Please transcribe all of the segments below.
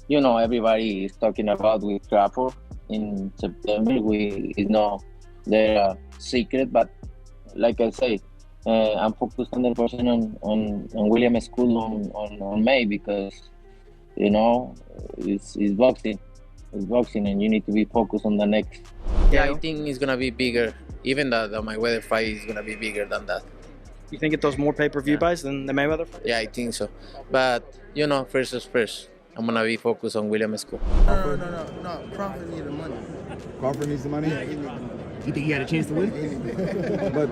everybody is talking about with Crawford in September. It's not the secret, but like I say, I'm focused 100% on William School on May because you know it's boxing. It's boxing, and you need to be focused on the next. Yeah, I think it's gonna be bigger. Even the Mayweather fight is gonna be bigger than that. You think it does more pay-per-view buys than the Mayweather fight? Yeah, I think so. But first is first. I'm gonna be focused on William School. No. Crawford needs the money. Crawford needs the money? Yeah, he needs the money. You think he had a chance to win? But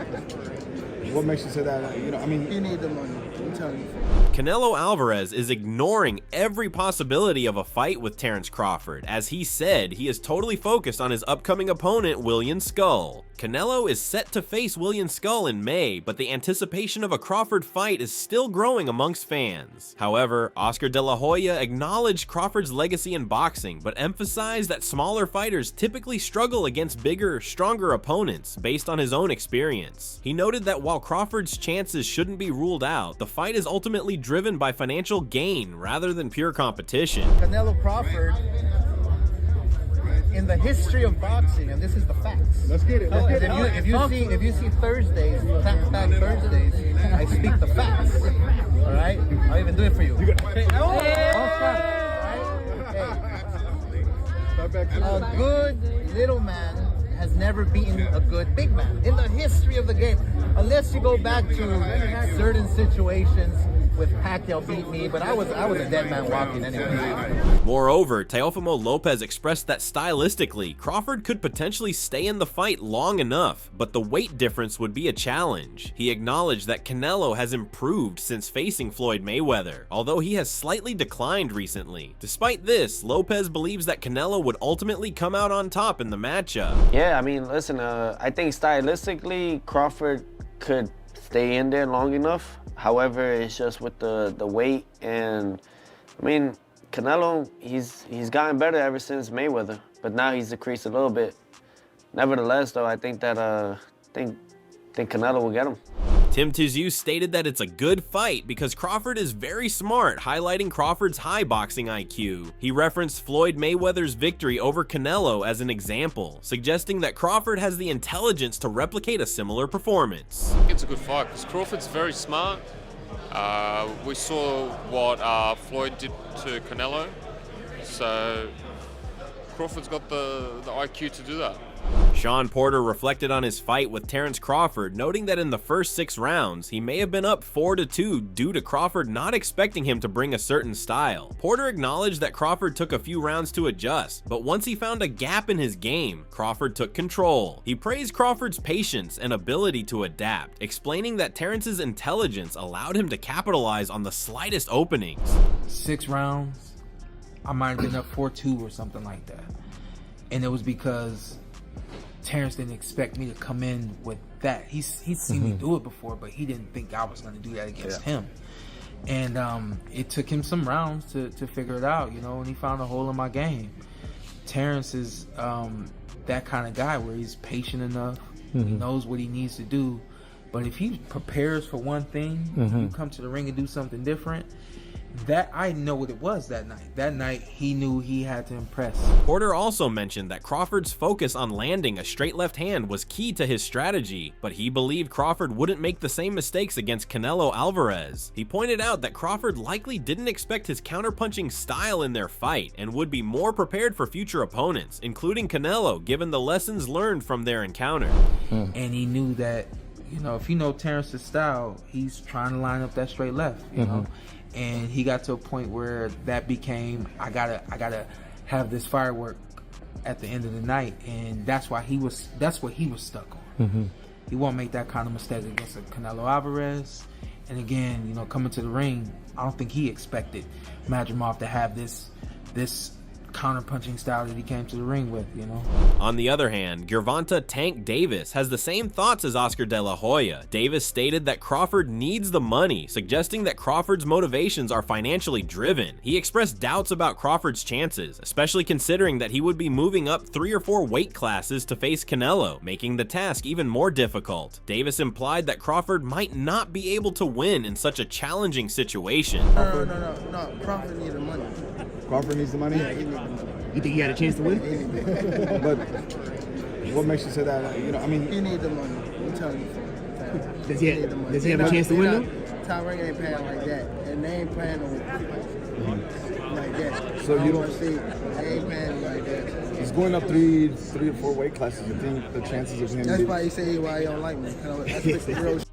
what makes you say that? He needs the money. I'm telling you. Canelo Alvarez is ignoring every possibility of a fight with Terence Crawford. As he said, he is totally focused on his upcoming opponent, William Skull. Canelo is set to face William Skull in May, but the anticipation of a Crawford fight is still growing amongst fans. However, Oscar De La Hoya acknowledged Crawford's legacy in boxing, but emphasized that smaller fighters typically struggle against bigger, stronger opponents based on his own experience. He noted that while Crawford's chances shouldn't be ruled out, the fight is ultimately driven by financial gain rather than pure competition. Canelo Crawford, in the history of boxing, and this is the facts. Let's get it. If you see Thursdays, back Thursdays, I speak the facts. All right, I'll even do it for you. A good little man has never beaten a good big man in the history of the game, unless you go back to certain situations with Pacquiao beat me, but I was a dead man walking anyway. Moreover, Teofimo Lopez expressed that stylistically, Crawford could potentially stay in the fight long enough, but the weight difference would be a challenge. He acknowledged that Canelo has improved since facing Floyd Mayweather, although he has slightly declined recently. Despite this, Lopez believes that Canelo would ultimately come out on top in the matchup. Yeah, I mean, listen, I think stylistically, Crawford could stay in there long enough. However, it's just with the weight, and I mean, Canelo, he's gotten better ever since Mayweather, but now he's decreased a little bit. Nevertheless, though, I think that think Canelo will get him. Tim Tszyu stated that it's a good fight because Crawford is very smart, highlighting Crawford's high boxing IQ. He referenced Floyd Mayweather's victory over Canelo as an example, suggesting that Crawford has the intelligence to replicate a similar performance. It's a good fight because Crawford's very smart. We saw what Floyd did to Canelo, so Crawford's got the IQ to do that. Sean Porter reflected on his fight with Terence Crawford, noting that in the first 6 rounds, he may have been up 4-2 due to Crawford not expecting him to bring a certain style. Porter acknowledged that Crawford took a few rounds to adjust, but once he found a gap in his game, Crawford took control. He praised Crawford's patience and ability to adapt, explaining that Terence's intelligence allowed him to capitalize on the slightest openings. 6 rounds, I might have been up 4-2 or something like that. And it was because Terence didn't expect me to come in with that. He's seen me do it before, but he didn't think I was going to do that against him. And it took him some rounds to figure it out, and he found a hole in my game. Terence is that kind of guy where he's patient enough. He knows what he needs to do. But if he prepares for one thing, you come to the ring and do something different, that I know what it was that night. That night, he knew he had to impress. Porter also mentioned that Crawford's focus on landing a straight left hand was key to his strategy, but he believed Crawford wouldn't make the same mistakes against Canelo Alvarez. He pointed out that Crawford likely didn't expect his counterpunching style in their fight and would be more prepared for future opponents, including Canelo, given the lessons learned from their encounter. And he knew that, if you know Terence's style, he's trying to line up that straight left, you know. And he got to a point where that became, I gotta have this firework at the end of the night, and that's what he was stuck on. He won't make that kind of mistake against a Canelo Alvarez. And again, coming to the ring, I don't think he expected Madrimov to have this counter-punching style that he came to the ring with, On the other hand, Gervonta Tank Davis has the same thoughts as Oscar De La Hoya. Davis stated that Crawford needs the money, suggesting that Crawford's motivations are financially driven. He expressed doubts about Crawford's chances, especially considering that he would be moving up 3 or 4 weight classes to face Canelo, making the task even more difficult. Davis implied that Crawford might not be able to win in such a challenging situation. No. Crawford needs the money. Crawford needs the money? Yeah, he need the money. You think he had a chance to win? But what makes you say that? You know, I mean, He need the money. I'm telling you. Does he need the money. does he have a chance to win though? Tyreek ain't playing like that, and they ain't playing like that. So you don't see? They ain't playing like that. he's going up three or four weight classes. You think the chances of him? That's why he say why he don't like me. That's the real shit.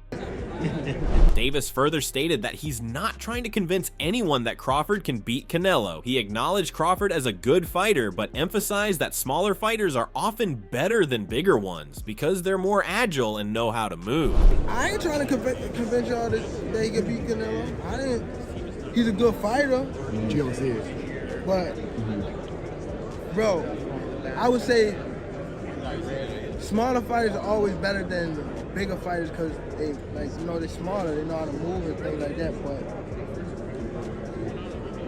Davis further stated that he's not trying to convince anyone that Crawford can beat Canelo. He acknowledged Crawford as a good fighter, but emphasized that smaller fighters are often better than bigger ones because they're more agile and know how to move. I ain't trying to convince y'all that they can beat Canelo. I didn't. He's a good fighter. You don't see it. But, bro, I would say smaller fighters are always better than bigger fighters because they, like, you know, they're smaller, they know how to move and things like that. But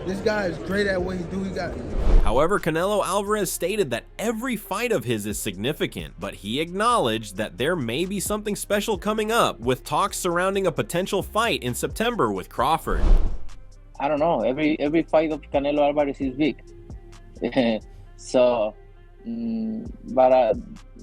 this guy is great at what he do. However, Canelo Alvarez stated that every fight of his is significant, but he acknowledged that there may be something special coming up with talks surrounding a potential fight in September with Crawford. I don't know. Every fight of Canelo Alvarez is big. So, but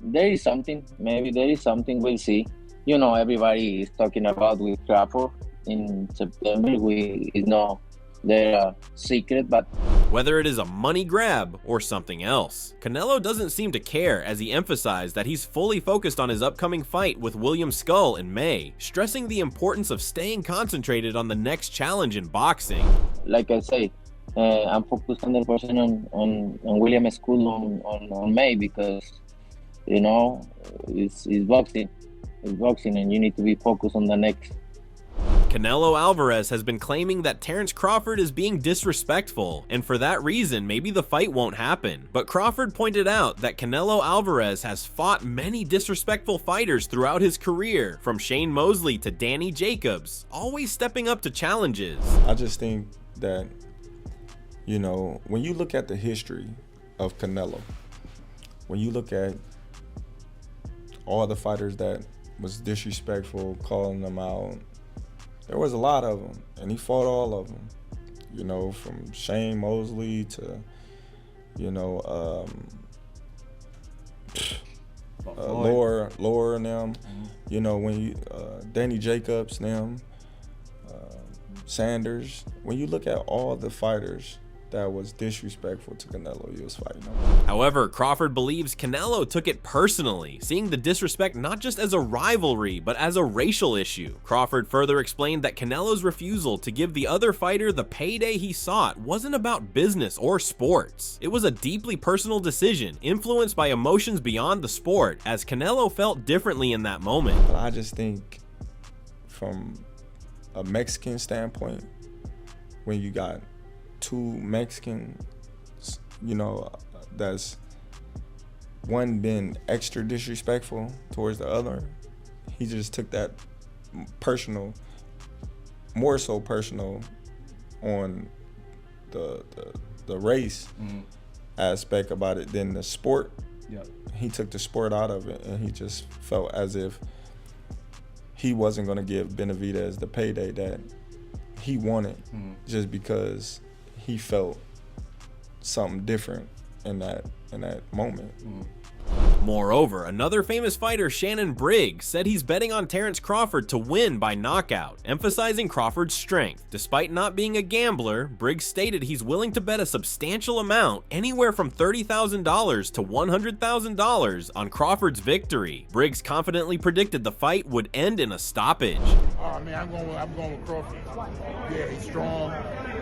there is something. Maybe there is something. We'll see. You know, everybody is talking about with Crawford in September. It's not their secret, but whether it is a money grab or something else, Canelo doesn't seem to care, as he emphasized that he's fully focused on his upcoming fight with William Skull in May, stressing the importance of staying concentrated on the next challenge in boxing. Like I say, I'm focused 100% on William Skull on May because, you know, it's boxing. It's boxing, and you need to be focused on the next. Canelo Alvarez has been claiming that Terence Crawford is being disrespectful, and for that reason, maybe the fight won't happen. But Crawford pointed out that Canelo Alvarez has fought many disrespectful fighters throughout his career, from Shane Mosley to Danny Jacobs, always stepping up to challenges. I just think that, you know, when you look at the history of Canelo, when you look at all the fighters that was disrespectful, calling them out, there was a lot of them, and he fought all of them. You know, from Shane Mosley to, you know, Laura and them. You know, when you Danny Jacobs and them, Sanders. When you look at all the fighters that was disrespectful to Canelo he was fighting on. However, Crawford believes Canelo took it personally, seeing the disrespect not just as a rivalry, but as a racial issue. Crawford further explained that Canelo's refusal to give the other fighter the payday he sought wasn't about business or sports. It was a deeply personal decision, influenced by emotions beyond the sport, as Canelo felt differently in that moment. But I just think from a Mexican standpoint, when you got two Mexicans, you know, that's one been extra disrespectful towards the other, he just took that personal, more so personal, on the race aspect about it than the sport. Yep. He took the sport out of it, and he just felt as if he wasn't going to give Benavidez the payday that he wanted, just because he felt something different in that moment. Moreover, another famous fighter, Shannon Briggs, said he's betting on Terence Crawford to win by knockout, emphasizing Crawford's strength. Despite not being a gambler, Briggs stated he's willing to bet a substantial amount, anywhere from $30,000 to $100,000, on Crawford's victory. Briggs confidently predicted the fight would end in a stoppage. Oh man, I'm going with Crawford. Yeah, he's strong.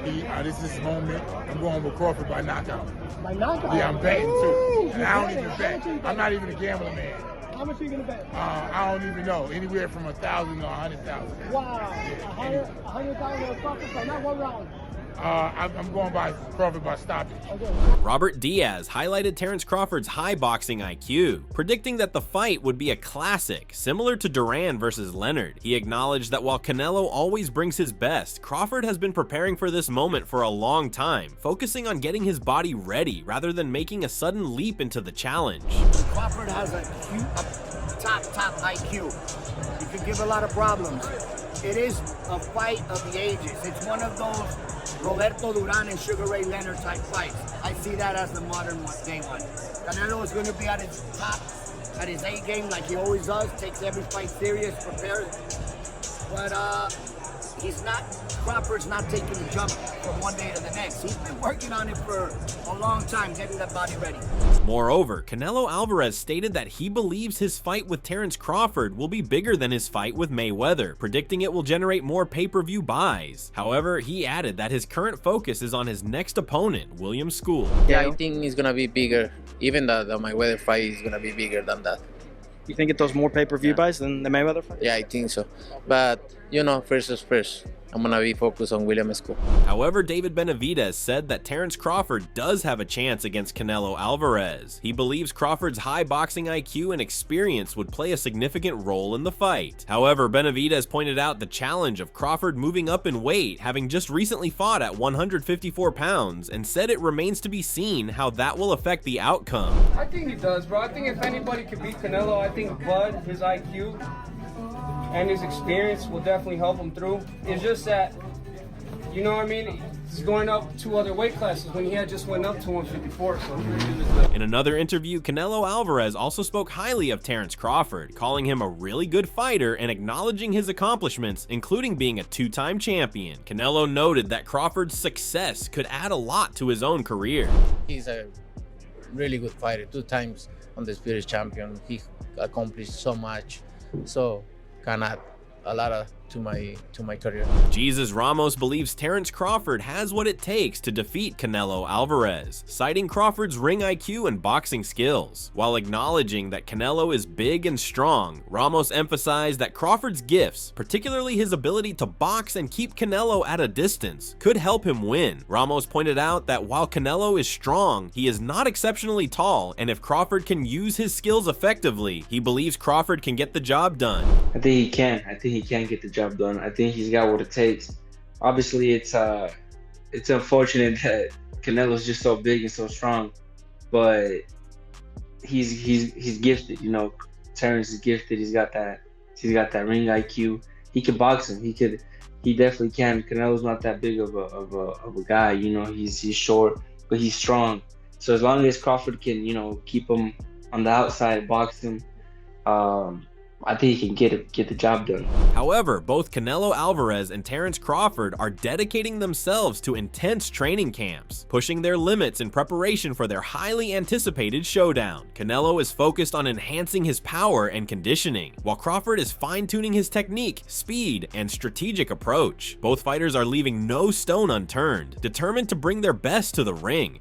This is his moment. I'm going with Crawford by knockout. By knockout? Yeah, I'm betting too. And I don't even bet. I'm not even a gambler, man. How much are you gonna bet? I don't even know. Anywhere from 1,000 to 100,000. Wow. 100,000 on Crawford, but not one round. I'm going by Crawford by stoppage. Okay. Robert Diaz highlighted Terence Crawford's high boxing IQ, predicting that the fight would be a classic, similar to Duran versus Leonard. He acknowledged that while Canelo always brings his best, Crawford has been preparing for this moment for a long time, focusing on getting his body ready rather than making a sudden leap into the challenge. Crawford has a top IQ. He can give a lot of problems. It is a fight of the ages. It's one of those Roberto Duran and Sugar Ray Leonard type fights. I see that as the modern day one. Canelo is going to be at his top, at his A game like he always does, takes every fight serious, prepares. But he's not, Crawford's not taking the jump from one day to the next. He's been working on it for a long time, getting that body ready. Moreover, Canelo Alvarez stated that he believes his fight with Terence Crawford will be bigger than his fight with Mayweather, predicting it will generate more pay-per-view buys. However, he added that his current focus is on his next opponent, William School. Yeah, I think it's gonna be bigger. Even the Mayweather fight is gonna be bigger than that. You think it does more pay-per-view buys than the Mayweather fight? Yeah, I think so. But, you know, first is first. I'm going to be focused on William School. However, David Benavidez said that Terence Crawford does have a chance against Canelo Alvarez. He believes Crawford's high boxing IQ and experience would play a significant role in the fight. However, Benavidez pointed out the challenge of Crawford moving up in weight, having just recently fought at 154 pounds, and said it remains to be seen how that will affect the outcome. I think he does, bro. I think if anybody could beat Canelo, I think Bud, his IQ, and his experience will definitely help him through. It's just that, you know what I mean? He's going up 2 other weight classes when he had just went up to 154. So. In another interview, Canelo Alvarez also spoke highly of Terence Crawford, calling him a really good fighter and acknowledging his accomplishments, including being a 2-time champion. Canelo noted that Crawford's success could add a lot to his own career. He's a really good fighter, 2 times undisputed champion. He accomplished so much. So can add a lot to my career. Jesus Ramos believes Terence Crawford has what it takes to defeat Canelo Alvarez, citing Crawford's ring IQ and boxing skills. While acknowledging that Canelo is big and strong, Ramos emphasized that Crawford's gifts, particularly his ability to box and keep Canelo at a distance, could help him win. Ramos pointed out that while Canelo is strong, he is not exceptionally tall, and if Crawford can use his skills effectively, he believes Crawford can get the job done. I think he can. I think he can get the job done. I think he's got what it takes. Obviously, it's unfortunate that Canelo's just so big and so strong, but he's gifted. You know, Terence is gifted. He's got that ring IQ. He can box him. He definitely can. Canelo's not that big of a guy. You know, he's short, but he's strong. So as long as Crawford can, you know, keep him on the outside, box him, I think he can get the job done. However, both Canelo Alvarez and Terence Crawford are dedicating themselves to intense training camps, pushing their limits in preparation for their highly anticipated showdown. Canelo is focused on enhancing his power and conditioning, while Crawford is fine-tuning his technique, speed, and strategic approach. Both fighters are leaving no stone unturned, determined to bring their best to the ring.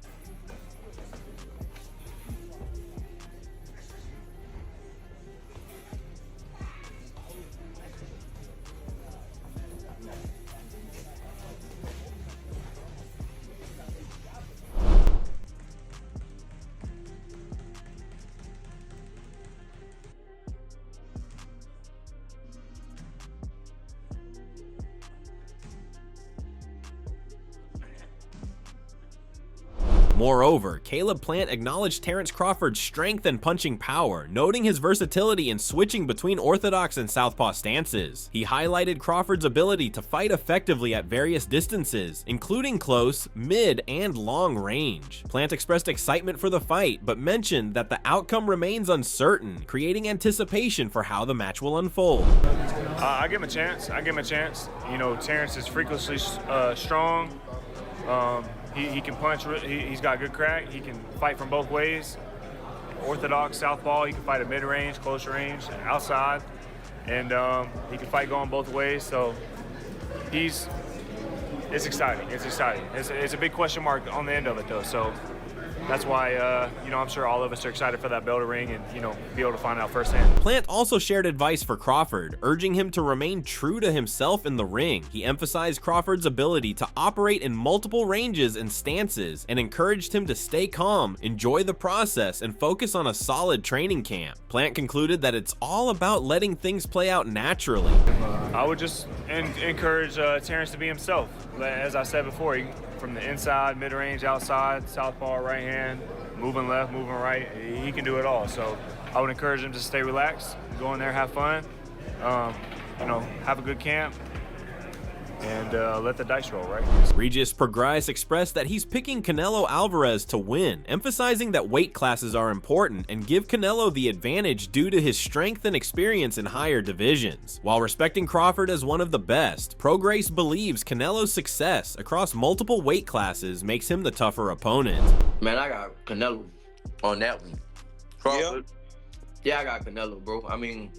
Moreover, Caleb Plant acknowledged Terence Crawford's strength and punching power, noting his versatility in switching between orthodox and southpaw stances. He highlighted Crawford's ability to fight effectively at various distances, including close, mid, and long range. Plant expressed excitement for the fight, but mentioned that the outcome remains uncertain, creating anticipation for how the match will unfold. I give him a chance. You know, Terence is freakishly strong. He can punch, he's got good crack, he can fight from both ways. Orthodox, southpaw, he can fight at mid-range, close range, outside, and he can fight going both ways, so it's exciting, It's a big question mark on the end of it though, so that's why, you know, I'm sure all of us are excited for that bell to ring and, you know, be able to find out firsthand. Plant also shared advice for Crawford, urging him to remain true to himself in the ring. He emphasized Crawford's ability to operate in multiple ranges and stances and encouraged him to stay calm, enjoy the process, and focus on a solid training camp. Plant concluded that it's all about letting things play out naturally. I would just encourage Terence to be himself. As I said before, from the inside, mid-range, outside, southpaw, right hand, moving left, moving right, he can do it all. So I would encourage him to stay relaxed, go in there, have fun, you know, have a good camp, and let the dice roll, right? Regis Prograis expressed that he's picking Canelo Alvarez to win, emphasizing that weight classes are important and give Canelo the advantage due to his strength and experience in higher divisions. While respecting Crawford as one of the best, Prograis believes Canelo's success across multiple weight classes makes him the tougher opponent. Man, I got Canelo on that one. Crawford. Yeah, I got Canelo, bro. I mean,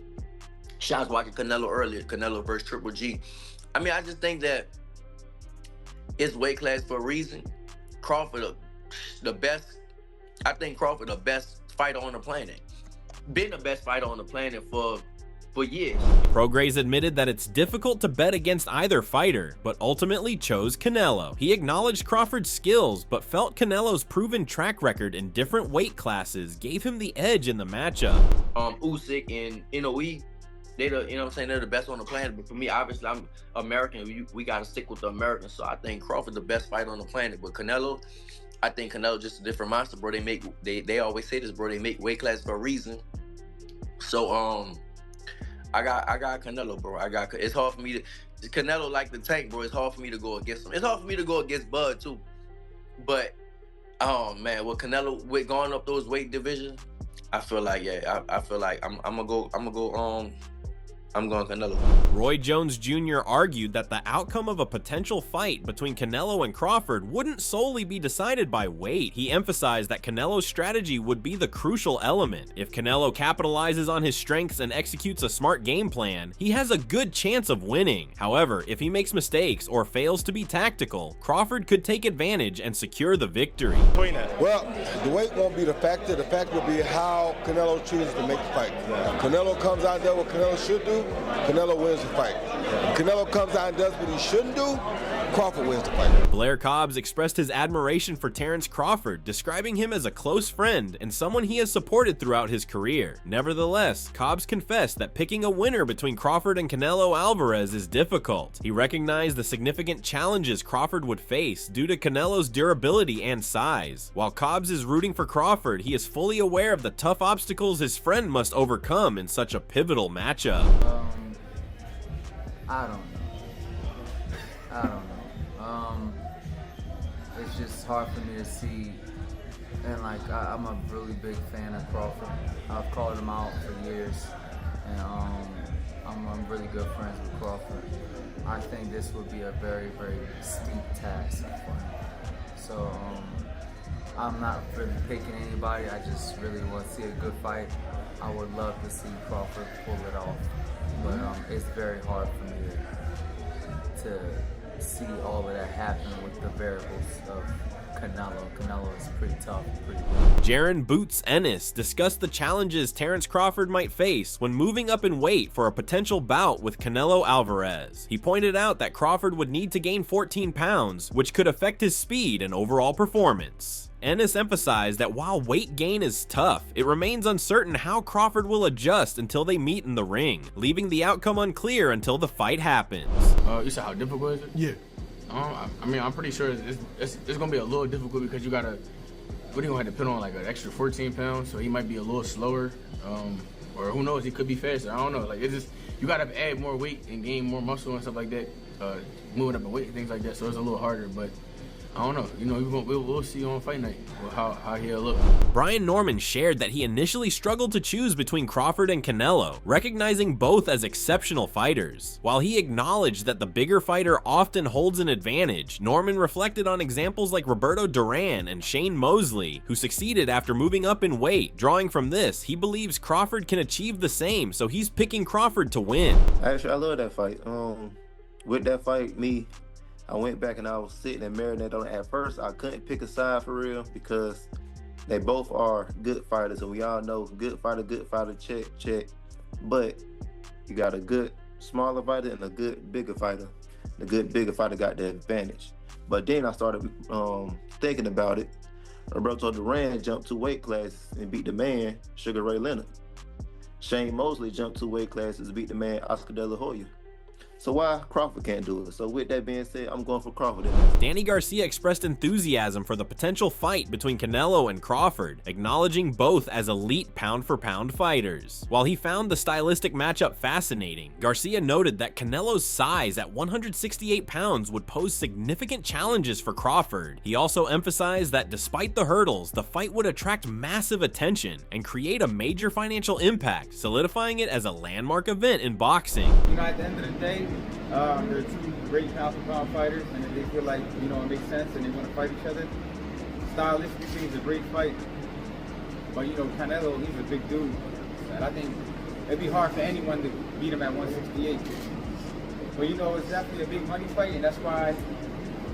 shots watching Canelo earlier, Canelo versus Triple G. I mean, I just think that it's weight class for a reason. Crawford, the best. I think Crawford, the best fighter on the planet. Been the best fighter on the planet for years. Prograis admitted that it's difficult to bet against either fighter, but ultimately chose Canelo. He acknowledged Crawford's skills, but felt Canelo's proven track record in different weight classes gave him the edge in the matchup. Usyk and Inoue, they the, you know what I'm saying, they're the best on the planet. But for me, obviously, I'm American. We gotta stick with the Americans. So I think Crawford the best fighter on the planet. But Canelo, I think Canelo just a different monster, bro. They always say this, bro. They make weight class for a reason. So I got Canelo, bro. It's hard for me to. Canelo like the tank, bro. It's hard for me to go against him. It's hard for me to go against Bud too. But oh man, with Canelo with going up those weight divisions, I feel like I'm going Canelo. Roy Jones Jr. argued that the outcome of a potential fight between Canelo and Crawford wouldn't solely be decided by weight. He emphasized that Canelo's strategy would be the crucial element. If Canelo capitalizes on his strengths and executes a smart game plan, he has a good chance of winning. However, if he makes mistakes or fails to be tactical, Crawford could take advantage and secure the victory. Well, the weight won't be the factor. The factor will be how Canelo chooses to make the fight. Canelo comes out there what Canelo should do, Canelo wins the fight. If Canelo comes out and does what he shouldn't do, Crawford wins the fight. Blair Cobbs expressed his admiration for Terence Crawford, describing him as a close friend and someone he has supported throughout his career. Nevertheless, Cobbs confessed that picking a winner between Crawford and Canelo Alvarez is difficult. He recognized the significant challenges Crawford would face due to Canelo's durability and size. While Cobbs is rooting for Crawford, he is fully aware of the tough obstacles his friend must overcome in such a pivotal matchup. I don't know. It's just hard for me to see, and like I'm a really big fan of Crawford. I've called him out for years, and I'm really good friends with Crawford. I think this would be a very, very steep task for him. So I'm not really picking anybody. I just really want to see a good fight. I would love to see Crawford pull it off, but it's very hard for me to see all of that happen with the variables of Canelo. Canelo is pretty tough, pretty good. Jaron Boots Ennis discussed the challenges Terence Crawford might face when moving up in weight for a potential bout with Canelo Alvarez. He pointed out that Crawford would need to gain 14 pounds, which could affect his speed and overall performance. Ennis emphasized that while weight gain is tough, it remains uncertain how Crawford will adjust until they meet in the ring, leaving the outcome unclear until the fight happens. You said how difficult is it? Yeah. I mean, I'm pretty sure it's gonna be a little difficult because you gotta, what are you gonna have to put on, like an extra 14 pounds? So he might be a little slower, or who knows, he could be faster. I don't know. Like, it's just, you gotta add more weight and gain more muscle and stuff like that, moving up in weight and things like that. So it's a little harder, but I don't know. You know, we'll see on fight night how he'll look. Brian Norman shared that he initially struggled to choose between Crawford and Canelo, recognizing both as exceptional fighters. While he acknowledged that the bigger fighter often holds an advantage, Norman reflected on examples like Roberto Duran and Shane Mosley, who succeeded after moving up in weight. Drawing from this, he believes Crawford can achieve the same, so he's picking Crawford to win. Actually, I love that fight. With that fight, I went back and I was sitting and marinating on it. At first, I couldn't pick a side for real because they both are good fighters, and we all know good fighter, check. But you got a good smaller fighter and a good bigger fighter. The good bigger fighter got the advantage. But then I started thinking about it. Roberto Duran jumped 2 weight classes and beat the man, Sugar Ray Leonard. Shane Mosley jumped 2 weight classes and beat the man, Oscar De La Hoya. So why Crawford can't do it? So with that being said, I'm going for Crawford. Danny Garcia expressed enthusiasm for the potential fight between Canelo and Crawford, acknowledging both as elite pound-for-pound fighters. While he found the stylistic matchup fascinating, Garcia noted that Canelo's size at 168 pounds would pose significant challenges for Crawford. He also emphasized that despite the hurdles, the fight would attract massive attention and create a major financial impact, solidifying it as a landmark event in boxing. You know, at the end of the day, they're two great pound-for-pound fighters, and if they feel like, you know, it makes sense and they want to fight each other, stylistically, it's a great fight. But, you know, Canelo, he's a big dude, and I think it'd be hard for anyone to beat him at 168. But, you know, it's definitely a big money fight, and that's why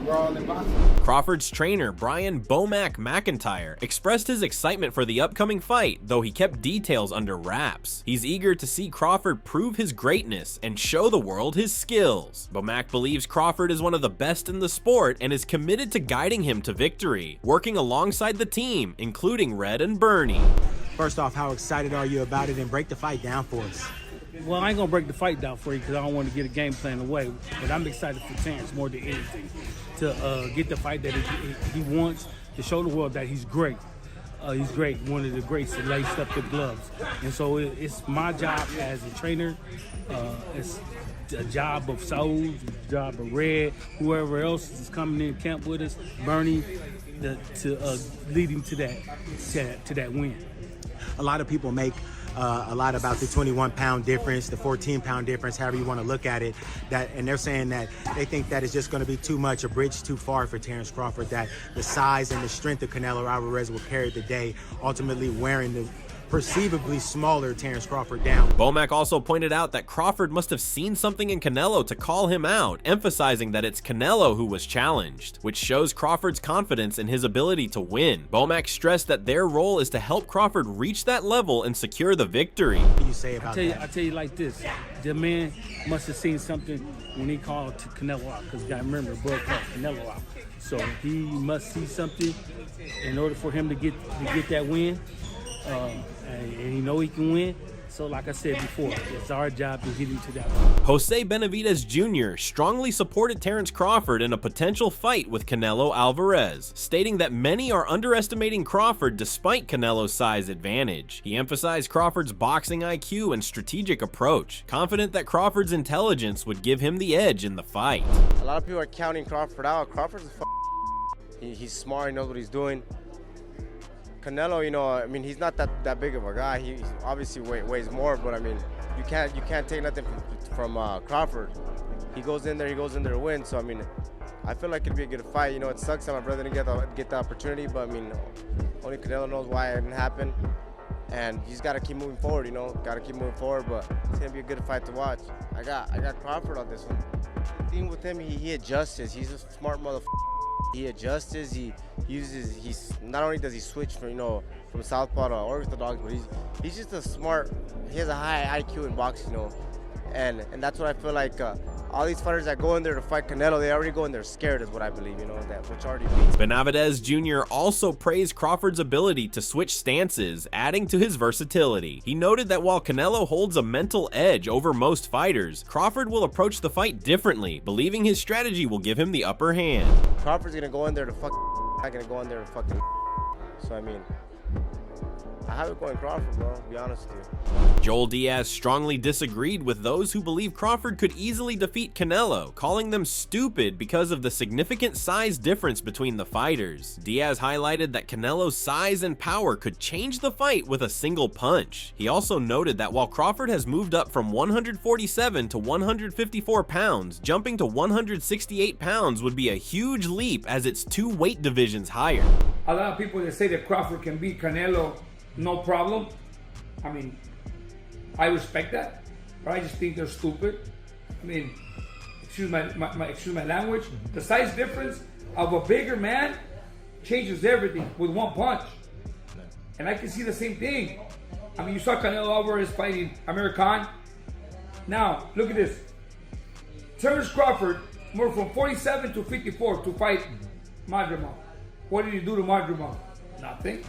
we're all in boxing. Crawford's trainer, Brian Bomac McIntyre, expressed his excitement for the upcoming fight, though he kept details under wraps. He's eager to see Crawford prove his greatness and show the world his skills. Bomac believes Crawford is one of the best in the sport and is committed to guiding him to victory, working alongside the team, including Red and Bernie. First off, how excited are you about it, and break the fight down for us? Well, I ain't gonna break the fight down for you because I don't want to get a game plan away, but I'm excited for Terence more than anything to get the fight that he wants, to show the world that he's great. He's great, one of the greats that laced up the gloves. And so it's my job as a trainer, it's a job of Saul, a job of Red, whoever else is coming in camp with us, Bernie, to lead him to that win. A lot of people make a lot about the 21-pound difference, the 14-pound difference, however you want to look at it. And they're saying that they think that it's just going to be too much, a bridge too far for Terence Crawford, that the size and the strength of Canelo Alvarez will carry the day, ultimately wearing the perceivably smaller Terence Crawford down. Bomac also pointed out that Crawford must have seen something in Canelo to call him out, emphasizing that it's Canelo who was challenged, which shows Crawford's confidence in his ability to win. Bomac stressed that their role is to help Crawford reach that level and secure the victory. What do you say about that? I tell you like this, the man must have seen something when he called to Canelo out, because you gotta remember, Bud called Canelo out. So he must see something in order for him to get that win. And he know he can win. So like I said before, it's our job to get him to that point. Jose Benavidez Jr. strongly supported Terence Crawford in a potential fight with Canelo Alvarez, stating that many are underestimating Crawford despite Canelo's size advantage. He emphasized Crawford's boxing IQ and strategic approach, confident that Crawford's intelligence would give him the edge in the fight. A lot of people are counting Crawford out. Crawford's he's smart, he knows what he's doing. Canelo, you know, I mean, he's not that big of a guy. He obviously weighs more, but I mean, you can't take nothing from Crawford. He goes in there to win. So I mean, I feel like it'd be a good fight. You know, it sucks that my brother didn't get the opportunity, but I mean, only Canelo knows why it didn't happen. And you just gotta keep moving forward. You know, gotta keep moving forward. But it's gonna be a good fight to watch. I got Crawford on this one. The thing with him, he adjusts. He's a smart motherfucker. He adjusts. He's not only does he switch from southpaw to orthodox, but he's just a smart. He has a high IQ in boxing, you know, and that's what I feel like. All these fighters that go in there to fight Canelo, they already go in there scared, is what I believe, you know, which already beats. Benavidez Jr. also praised Crawford's ability to switch stances, adding to his versatility. He noted that while Canelo holds a mental edge over most fighters, Crawford will approach the fight differently, believing his strategy will give him the upper hand. Crawford's gonna go in there to not gonna go in there to fucking. So I mean, I have it going Crawford, bro, to be honest with you. Joel Diaz strongly disagreed with those who believe Crawford could easily defeat Canelo, calling them stupid because of the significant size difference between the fighters. Diaz highlighted that Canelo's size and power could change the fight with a single punch. He also noted that while Crawford has moved up from 147 to 154 pounds, jumping to 168 pounds would be a huge leap as it's 2 weight divisions higher. A lot of people that say that Crawford can beat Canelo, no problem. I mean, I respect that, but I just think they're stupid. I mean, excuse my language. The size difference of a bigger man changes everything with one punch. And I can see the same thing. I mean, you saw Canelo Alvarez fighting Amir Khan. Now, look at this. Terence Crawford moved from 47 to 54 to fight Madrimov. What did he do to Madrimov? Nothing.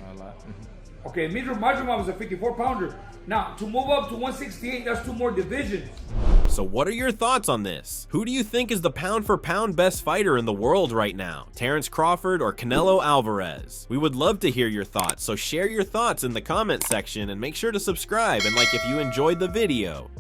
Okay, Madrimov was a 54-pounder. Now, to move up to 168, that's 2 more divisions. So what are your thoughts on this? Who do you think is the pound for pound best fighter in the world right now? Terence Crawford or Canelo Alvarez? We would love to hear your thoughts, so share your thoughts in the comment section and make sure to subscribe and like if you enjoyed the video.